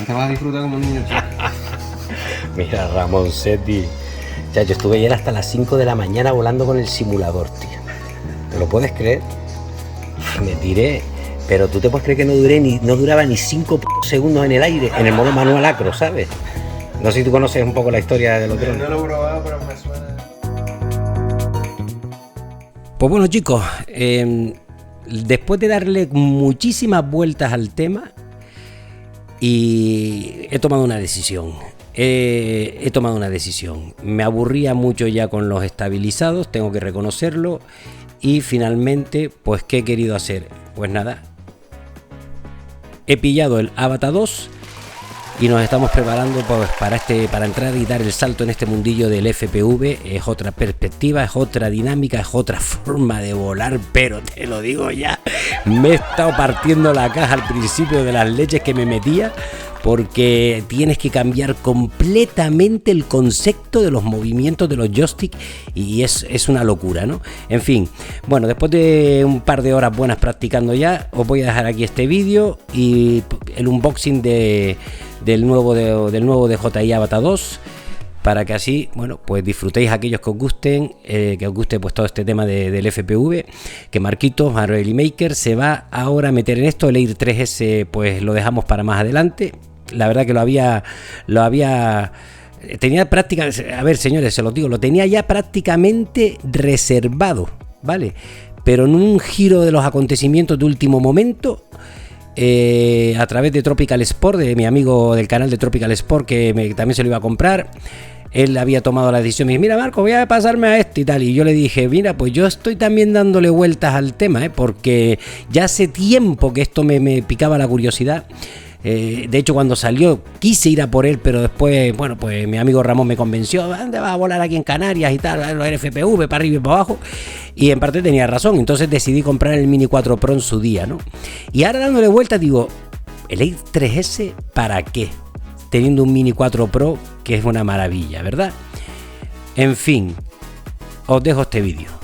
te vas a disfrutar como un niño chico. Mira, Ramón Setti. Ya, yo estuve ayer hasta las 5 de la mañana volando con el simulador, tío. ¿Te lo puedes creer? Me tiré, pero tú te puedes creer que no duraba ni 5 segundos en el aire, en el modo manual acro, ¿sabes? No sé si tú conoces un poco la historia de los drones. No lo he probado, pero me suena. Pues bueno, chicos, después de darle muchísimas vueltas al tema, y he tomado una decisión. Me aburría mucho ya con los estabilizados, tengo que reconocerlo. Y finalmente, pues, ¿qué he querido hacer? Pues nada, he pillado el Avatar 2 y nos estamos preparando pues para entrar y dar el salto en este mundillo del FPV. Es otra perspectiva, es otra dinámica, es otra forma de volar, pero te lo digo ya, me he estado partiendo la caja al principio de las leches que me metía, porque tienes que cambiar completamente el concepto de los movimientos de los joysticks y es una locura, ¿no? En fin, bueno, después de un par de horas buenas practicando ya, os voy a dejar aquí este vídeo y el unboxing del nuevo DJI Avatar 2, para que así, bueno, pues disfrutéis aquellos que os gusten, que os guste pues todo este tema del FPV, que Marquitos, Marvelly Maker, se va ahora a meter en esto. El Air 3S pues lo dejamos para más adelante. La verdad que tenía práctica, a ver señores, se los digo, lo tenía ya prácticamente reservado, ¿vale? Pero en un giro de los acontecimientos de último momento, a través de Tropical Sport, de mi amigo del canal de Tropical Sport, que también se lo iba a comprar, él había tomado la decisión, me dice, mira Marco, voy a pasarme a esto y tal, y yo le dije, mira, pues yo estoy también dándole vueltas al tema, porque ya hace tiempo que esto me picaba la curiosidad. De hecho, cuando salió quise ir a por él, pero después, bueno, pues mi amigo Ramón me convenció, ¿dónde vas a volar aquí en Canarias y tal? Los FPV para arriba y para abajo, y en parte tenía razón. Entonces decidí comprar el Mini 4 Pro en su día, ¿no? Y ahora dándole vueltas digo, ¿el Air 3S para qué? Teniendo un Mini 4 Pro, que es una maravilla, ¿verdad? En fin, os dejo este vídeo.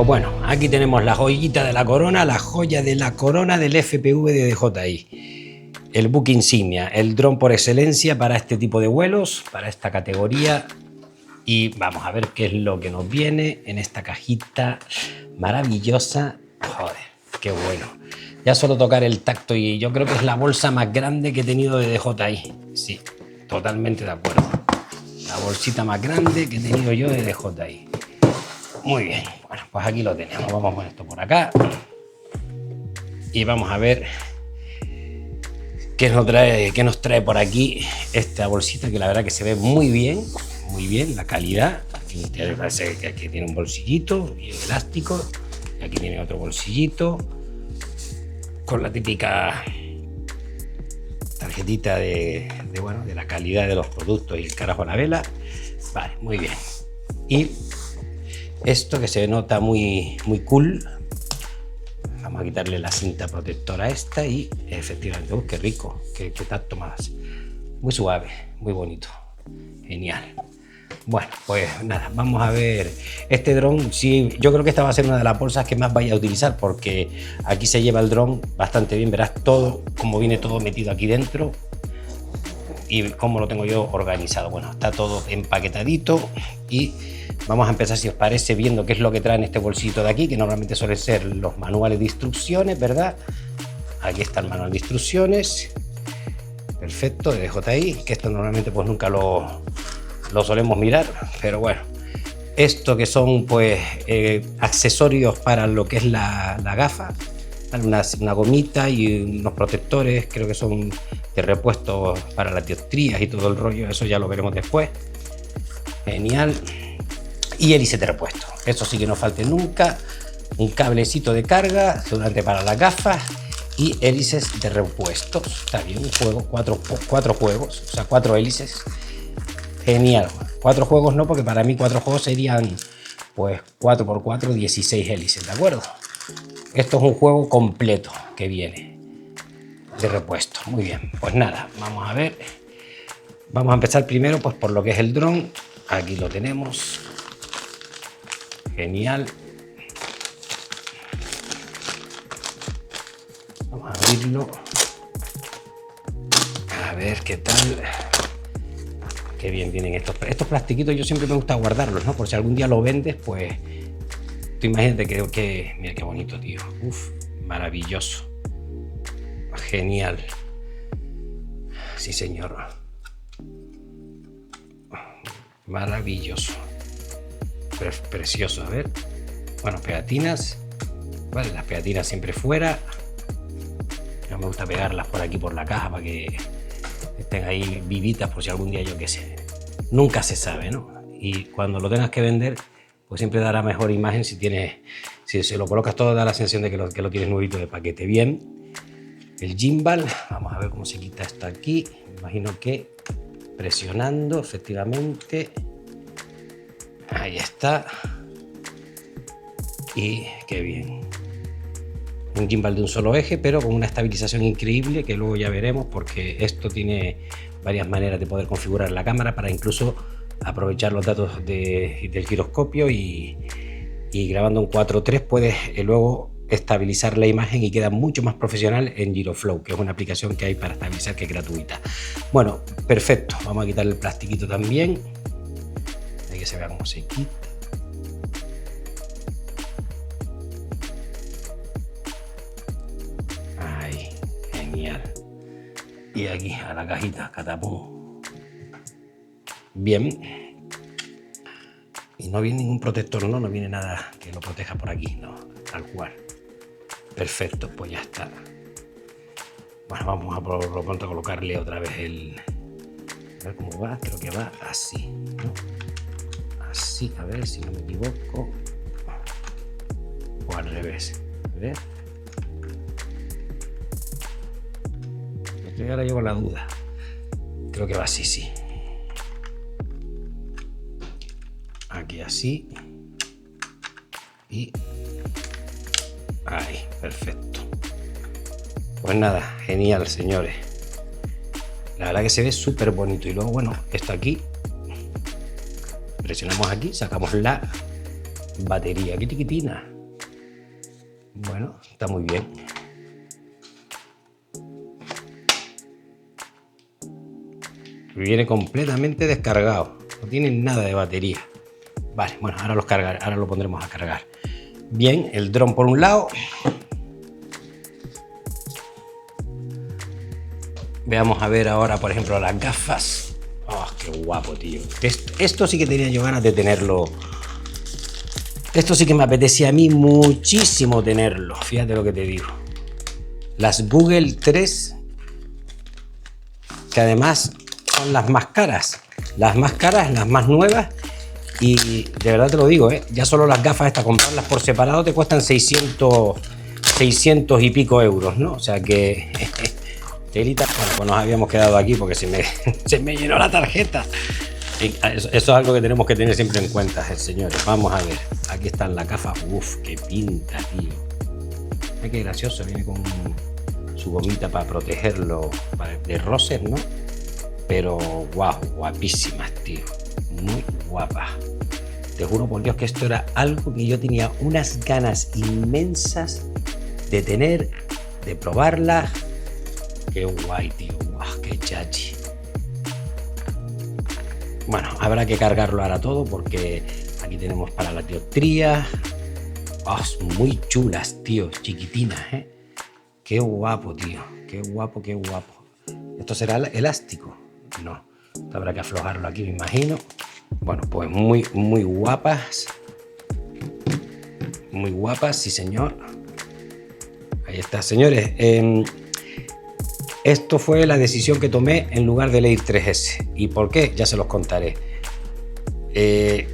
Pues bueno, aquí tenemos la joyita de la corona, la joya de la corona del FPV de DJI. El buque insignia, el dron por excelencia para este tipo de vuelos, para esta categoría. Y vamos a ver qué es lo que nos viene en esta cajita maravillosa. Joder, qué bueno. Ya solo tocar el tacto y yo creo que es la bolsa más grande que he tenido de DJI. Sí, totalmente de acuerdo. La bolsita más grande que he tenido yo de DJI. Muy bien, bueno, pues aquí lo tenemos. Vamos a poner esto por acá. Y vamos a ver qué nos trae por aquí esta bolsita, que la verdad que se ve muy bien, la calidad. Aquí parece que aquí tiene un bolsillito bien elástico. Y aquí tiene otro bolsillito con la típica tarjetita de la calidad de los productos y el carajo a la vela. Vale, muy bien. Y esto que se nota muy cool. Vamos a quitarle la cinta protectora a esta y efectivamente, qué rico, qué tacto más. Muy suave, muy bonito. Genial. Bueno, pues nada, vamos a ver este dron. Sí, yo creo que esta va a ser una de las bolsas que más vaya a utilizar, porque aquí se lleva el dron bastante bien. Verás todo, como viene todo metido aquí dentro y cómo lo tengo yo organizado. Bueno, está todo empaquetadito y vamos a empezar, si os parece, viendo qué es lo que trae en este bolsito de aquí, que normalmente suelen ser los manuales de instrucciones, ¿verdad? Aquí está el manual de instrucciones. Perfecto, de DJI, que esto normalmente pues nunca lo solemos mirar, pero bueno, esto que son pues accesorios para lo que es la gafa, una gomita y unos protectores, creo que son de repuesto para las dioptrías y todo el rollo, eso ya lo veremos después. Genial. Y hélice de repuesto, eso sí que no falte nunca, un cablecito de carga durante para las gafas y hélices de repuestos. Está bien, un juego, cuatro juegos, o sea, 4 hélices. Genial. 4 juegos no, porque para mí 4 juegos serían pues 4×4, 16 hélices, ¿de acuerdo? Esto es un juego completo que viene de repuesto. Muy bien, pues nada, vamos a ver. Vamos a empezar primero pues por lo que es el dron. Aquí lo tenemos. Genial. Vamos a abrirlo. A ver qué tal. Qué bien vienen estos plastiquitos. Yo siempre me gusta guardarlos, ¿no? Por si algún día lo vendes, pues tú imagínate que mira qué bonito, tío. Uf, maravilloso. Genial. Sí, señor. Maravilloso. Precioso, a ver. Bueno, pegatinas. Vale, las pegatinas siempre fuera. No me gusta pegarlas por aquí por la caja para que estén ahí vivitas, por si algún día, yo qué sé, nunca se sabe, ¿no? Y cuando lo tengas que vender, pues siempre dará mejor imagen si se lo colocas todo, da la sensación de que lo tienes nuevito de paquete. Bien, el gimbal, vamos a ver cómo se quita esto aquí. Me imagino que presionando, efectivamente. Ahí está. Y qué bien. Un gimbal de un solo eje, pero con una estabilización increíble, que luego ya veremos, porque esto tiene varias maneras de poder configurar la cámara para incluso aprovechar los datos del giroscopio y grabando en 4:3 puedes luego estabilizar la imagen y queda mucho más profesional en Giroflow, que es una aplicación que hay para estabilizar, que es gratuita. Bueno, perfecto. Vamos a quitar el plastiquito también, hay que se vea cómo se quita. Y aquí a la cajita, catapum. Bien. Y no viene ningún protector, no viene nada que lo proteja por aquí, no, tal cual. Perfecto, pues ya está. Bueno, vamos a por lo pronto a colocarle otra vez a ver cómo va, creo que va así, ¿no? Así, a ver si no me equivoco. O al revés, a ver. Ahora llevo la duda. Creo que va así, sí. Aquí así. Y ahí, perfecto. Pues nada, genial, señores. La verdad que se ve súper bonito. Y luego, bueno, esto aquí. Presionamos aquí, sacamos la batería. Qué chiquitina. Bueno, está muy bien. Viene completamente descargado. No tiene nada de batería. Vale, bueno, ahora lo pondremos a cargar. Bien, el dron por un lado. Veamos a ver ahora, por ejemplo, las gafas. ¡Oh, qué guapo, tío! Esto sí que tenía yo ganas de tenerlo. Esto sí que me apetecía a mí muchísimo tenerlo. Fíjate lo que te digo. Las Google 3, que además son las más caras. Las más caras, las más nuevas. Y de verdad te lo digo, ya solo las gafas estas, comprarlas por separado te cuestan 600 y pico euros, ¿no? O sea que... Telita, bueno, pues nos habíamos quedado aquí porque se me llenó la tarjeta. Eso es algo que tenemos que tener siempre en cuenta, señores. Vamos a ver, aquí están las gafas. Uf, qué pinta, tío. Ay, qué gracioso, viene con su gomita para protegerlo de roces, ¿no? Pero guau, guapísimas, tío. Muy guapas. Te juro por Dios que esto era algo que yo tenía unas ganas inmensas de tener, de probarlas. Qué guay, tío. Wow, qué chachi. Bueno, habrá que cargarlo ahora todo porque aquí tenemos para la dioptría. Oh, muy chulas, tío. Chiquitinas, ¿eh? Qué guapo, tío. Qué guapo, qué guapo. ¿Esto será elástico? No. Esto habrá que aflojarlo aquí, me imagino. Bueno, pues muy, muy guapas. Muy guapas, sí, señor. Ahí está, señores. Esto fue la decisión que tomé en lugar del Air 3S. ¿Y por qué? Ya se los contaré.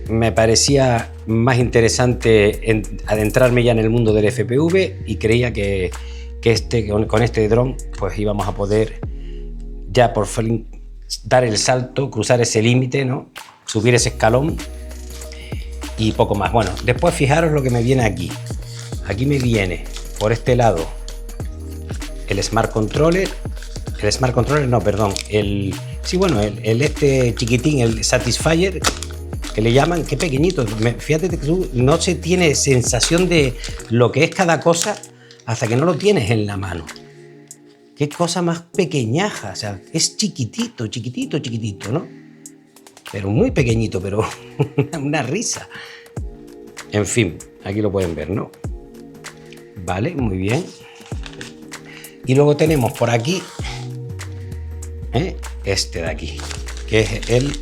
Me parecía más interesante adentrarme ya en el mundo del FPV y creía que con este dron pues íbamos a poder ya por fin dar el salto, cruzar ese límite, ¿no? Subir ese escalón y poco más. Bueno, después fijaros lo que me viene aquí. Aquí me viene por este lado el Smart Controller. El Smart Controller, no, perdón. El este chiquitín, el Satisfyer, que le llaman, qué pequeñito. Fíjate que tú no se tiene sensación de lo que es cada cosa hasta que no lo tienes en la mano. Qué cosa más pequeñaja, o sea, es chiquitito, chiquitito, chiquitito, ¿no? Pero muy pequeñito, pero una risa. En fin, aquí lo pueden ver, ¿no? Vale, muy bien. Y luego tenemos por aquí este de aquí, que es el...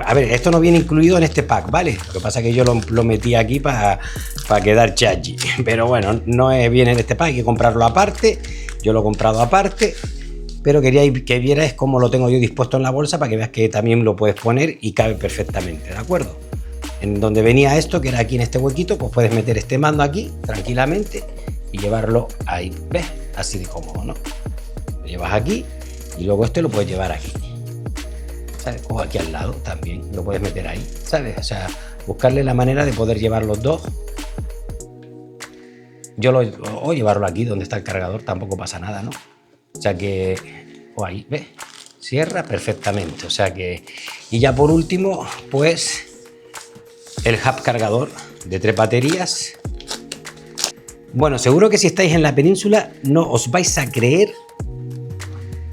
A ver, esto no viene incluido en este pack, ¿vale? Lo que pasa es que yo lo metí aquí para quedar chachi. Pero bueno, no viene en este pack, hay que comprarlo aparte. Yo lo he comprado aparte, pero quería que vieras cómo lo tengo yo dispuesto en la bolsa para que veas que también lo puedes poner y cabe perfectamente, ¿de acuerdo? En donde venía esto, que era aquí en este huequito, pues puedes meter este mando aquí tranquilamente y llevarlo ahí, ¿ves? Así de cómodo, ¿no? Lo llevas aquí y luego este lo puedes llevar aquí, ¿sabes? O aquí al lado también lo puedes meter ahí, ¿sabes? O sea, buscarle la manera de poder llevar los dos. O llevarlo aquí donde está el cargador, tampoco pasa nada, ¿no? O sea que, o ahí, ¿ves? Cierra perfectamente, o sea que... Y ya por último, pues, el hub cargador de 3 baterías. Bueno, seguro que si estáis en la península no os vais a creer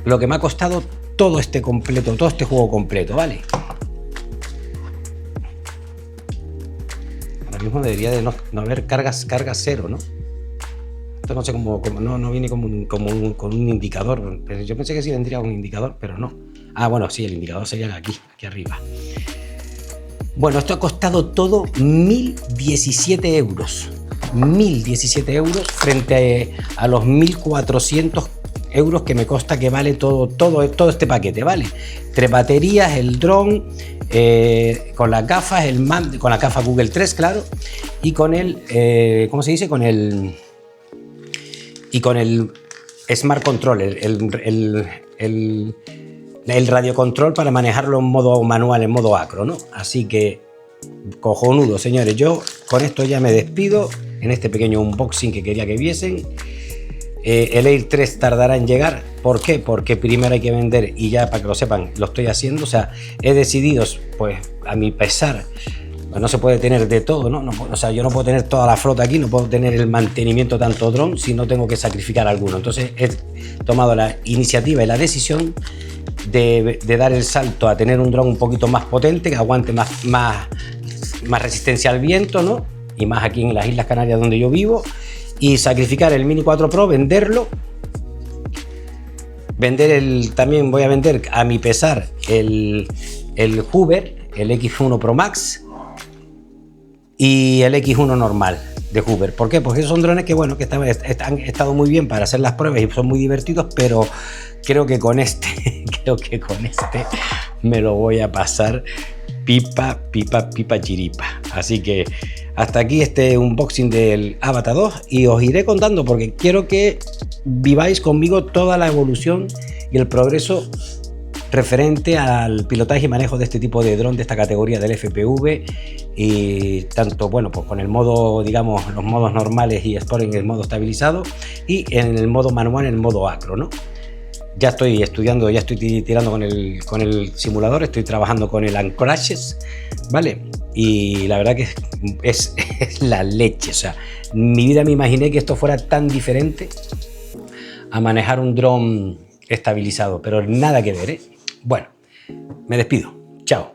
lo que me ha costado todo este juego completo, ¿vale? Ahora mismo debería de no haber carga cero, ¿no? Esto no sé cómo no viene con un indicador. Yo pensé que sí vendría un indicador, pero no. Ah, bueno, sí, el indicador sería aquí arriba. Bueno, esto ha costado todo 1.017 euros. 1.017 euros frente a los 1.400 euros que me consta que vale todo este paquete, ¿vale? 3 baterías, el dron, con las gafas, con la gafa Google 3, claro, y con el, ¿cómo se dice? Con el Smart Controller, el radiocontrol para manejarlo en modo manual, en modo acro, ¿no? Así que, cojonudo, señores. Yo con esto ya me despido en este pequeño unboxing que quería que viesen. El Air 3 tardará en llegar. ¿Por qué? Porque primero hay que vender, y ya para que lo sepan, lo estoy haciendo. O sea, he decidido, pues a mi pesar, Pues no se puede tener de todo, ¿no? O sea, yo no puedo tener toda la flota aquí, no puedo tener el mantenimiento tanto dron si no tengo que sacrificar alguno. Entonces he tomado la iniciativa y la decisión de dar el salto a tener un dron un poquito más potente, que aguante más resistencia al viento, ¿no? Y más aquí en las Islas Canarias donde yo vivo, y sacrificar el Mini 4 Pro, venderlo. También voy a vender a mi pesar el Hoover, el X1 Pro Max y el X1 normal de Hoover. ¿Por qué? Porque son drones que, bueno, que han estado muy bien para hacer las pruebas y son muy divertidos, pero creo que con este me lo voy a pasar pipa chiripa. Así que hasta aquí este unboxing del Avatar 2 y os iré contando porque quiero que viváis conmigo toda la evolución y el progreso referente al pilotaje y manejo de este tipo de dron de esta categoría del FPV, y tanto, bueno, pues con el modo, digamos, los modos normales y Sport en el modo estabilizado y en el modo manual, en el modo acro, ¿no? Ya estoy estudiando, ya estoy tirando con el simulador, estoy trabajando con el Anchorages, ¿vale? Y la verdad que es la leche. O sea, en mi vida me imaginé que esto fuera tan diferente a manejar un dron estabilizado, pero nada que ver, ¿eh? Bueno, me despido. Chao.